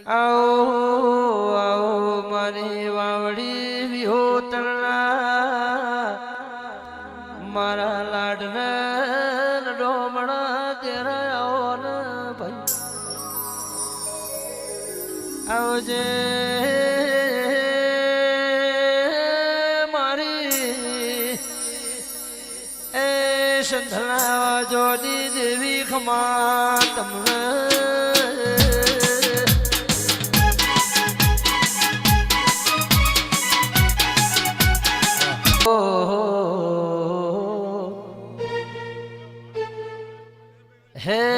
આવો મારી વાવડી વિહોતરના મારા લાડના ડોમણા તેરા આવો ને ભાઈ આવજે મારી એ સંધના જોડી દેવી ખમા તમને હે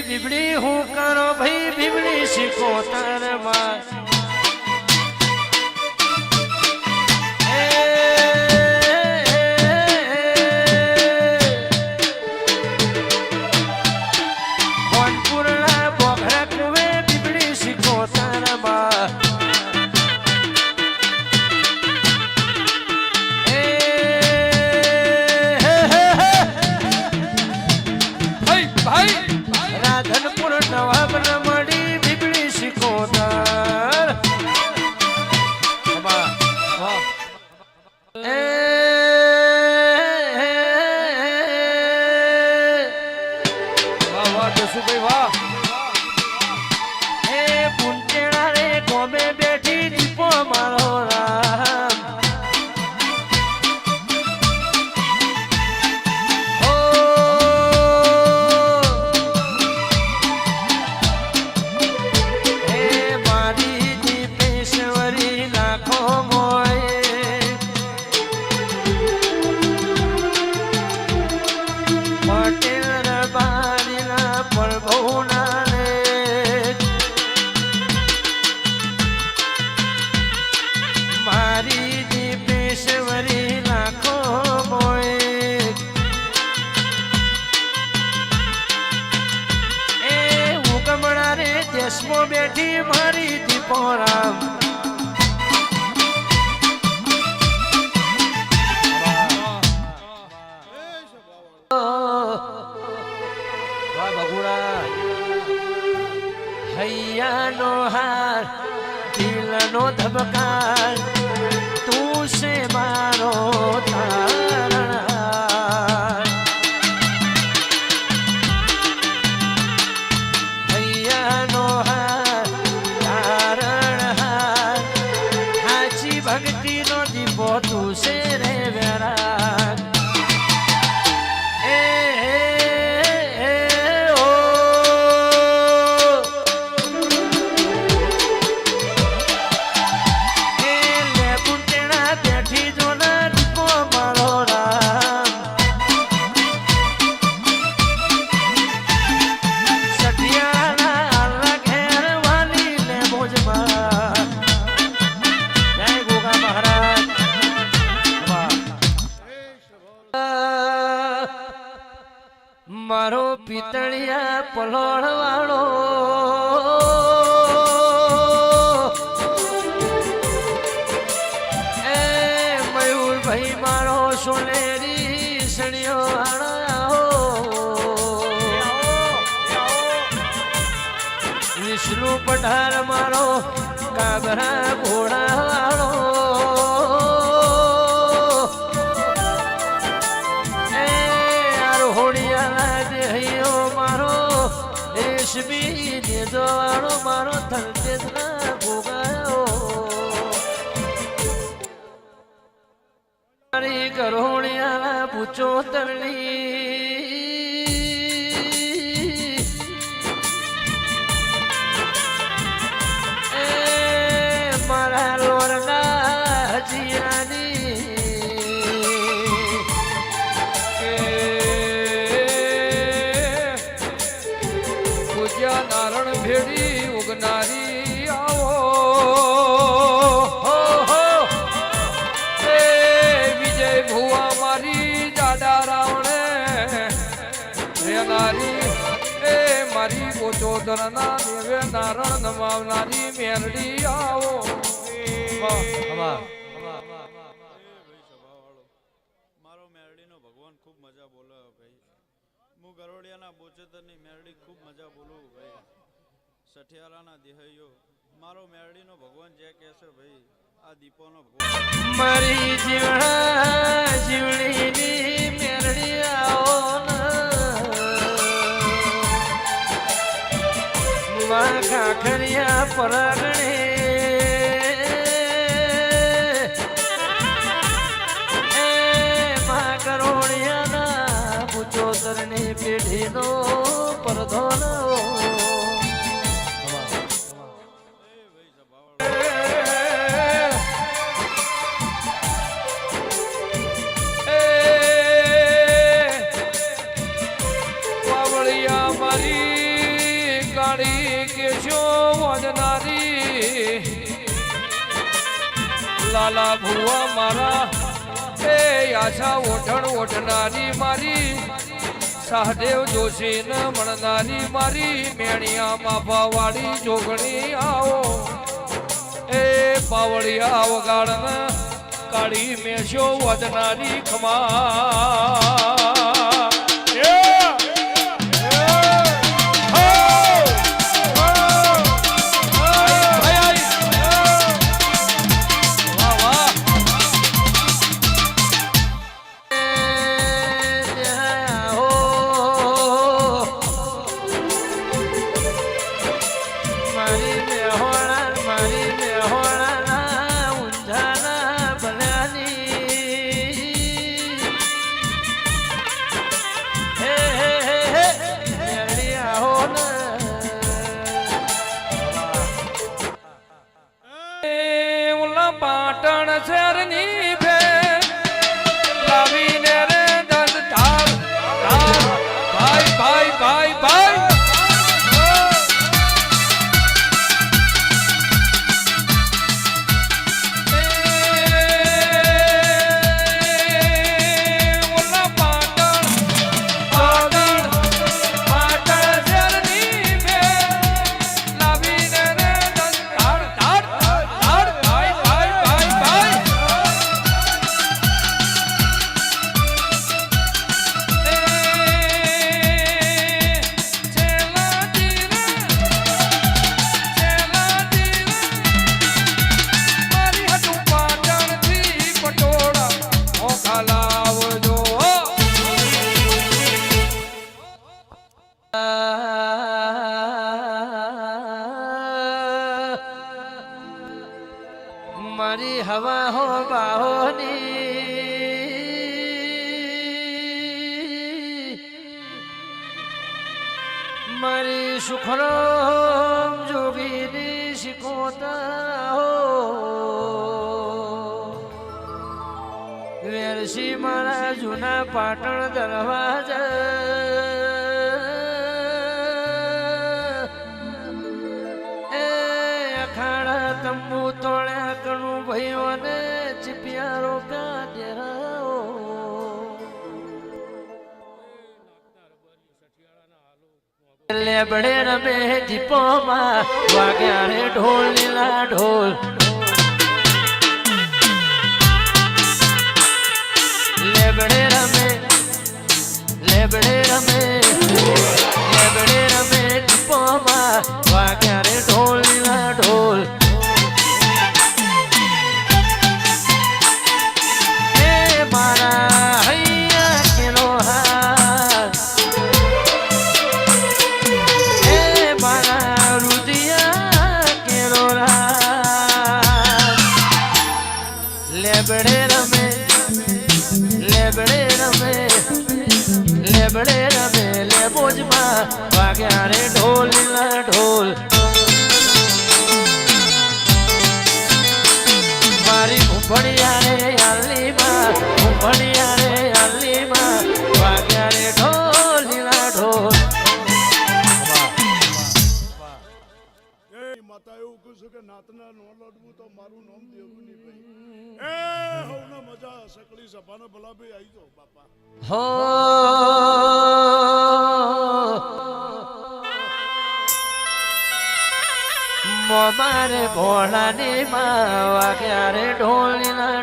બીબડી હું કરો ભાઈ બીબડી શીખો તારમાં બેઠી મારી દીપોરામ વાહ બગુડા હૈયાનો હાર દિલનો ધબકાર તું છે મારો તારણહાર હૈયાનો ભક્તિનો દીપો તું છે રે વેરા બેઠી જો ના દીપો મારો રામ સઠિયાના ઘેર વાલી ને મોજમાં મારો પિતળિયા પલોળ વાળો એ મયુરભાઈ મારો સોનેરી સણિયો વાળો વિષ્ણુ પઢાર મારો કાબરા ઘોડા વાળો રેશમી દેદવાળો મારો થલતેજના ભોગાયો મારી કરોણિયા પૂછો તરણી એ મારા લોરના જીરાની નારણ ભેડી ઉગનારી આવો હો હો એ નારણ નમાવનારી મેરડી આવો મારો મેરડીનો ભગવાન ખૂબ મજા બોલે ભાઈ. હું ગરોડિયાના બોચેતરની મેરડી ખૂબ મજા બોલું ભાઈ. સઠિયારાના દેહૈયો મારો મેરડીનો ભગવાન જે કહેશે ભાઈ આ દીપોનો ભગવાન મારી જીવણા જીવણીની મેરડી આવો માં કાખરિયા પરાગણે એ માં કરોડિયાના પૂચોતરની પેઢીનો પરધો લાલા ભુવા મારા એ આશા ઓઠણ ઓઠનારી મારી સહદેવ જોશી ન મળનારી મારી મેણિયા માફાવાળી જોગણી આવો એ પાવડિયા વગાડન કાળી મેશો વધનારી ખમા પાટણ શહેરની ભેર લાવીને રે દસ ધાર ભાઈ ભાઈ ભાઈ ભાઈ મારી હવા હો બાહોની મારી સુખરામ જોગીની શિકોતા હો વેરસી મારા જૂના પાટણ દરવાજા તંબુ તોડ્યા કણું ભાઈઓને ચીપિયારો કાઢ્યા લેબડે રમે દીપોમાં વાગ્યા રે ઢોલ લીલા ઢોલ લેબડે રમે લેબડે રમે લેબડે રમે દીપોમાં વાગ્યા રે ઢોલ લીલા ઢોલ લેબડે રમે લેબડે રમે લેબોજમાં વાગ્યા રે ઢોલ લીલા ઢોલ મારી ઘૂંભણિયા રે આલીમાં ઘૂંભણિયા રે આલીમાં વાગ્યા રે ઢોલ લીલા ઢોલ માતા એવું કહું છું કે નાતના નો લડવું તો મારું નામ દેવું નહીં ભાઈ એ હવના મજા સકળી સભાને ભલા ભાઈ આવી જાઓ બાપા હો મોમારે ભોળાની માં વાગ્યા રે ઢોલીના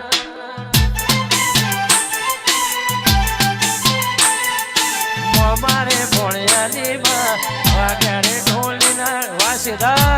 મોમારે ભોળિયાની માં વાગ્યા રે ઢોલીના વાસીદા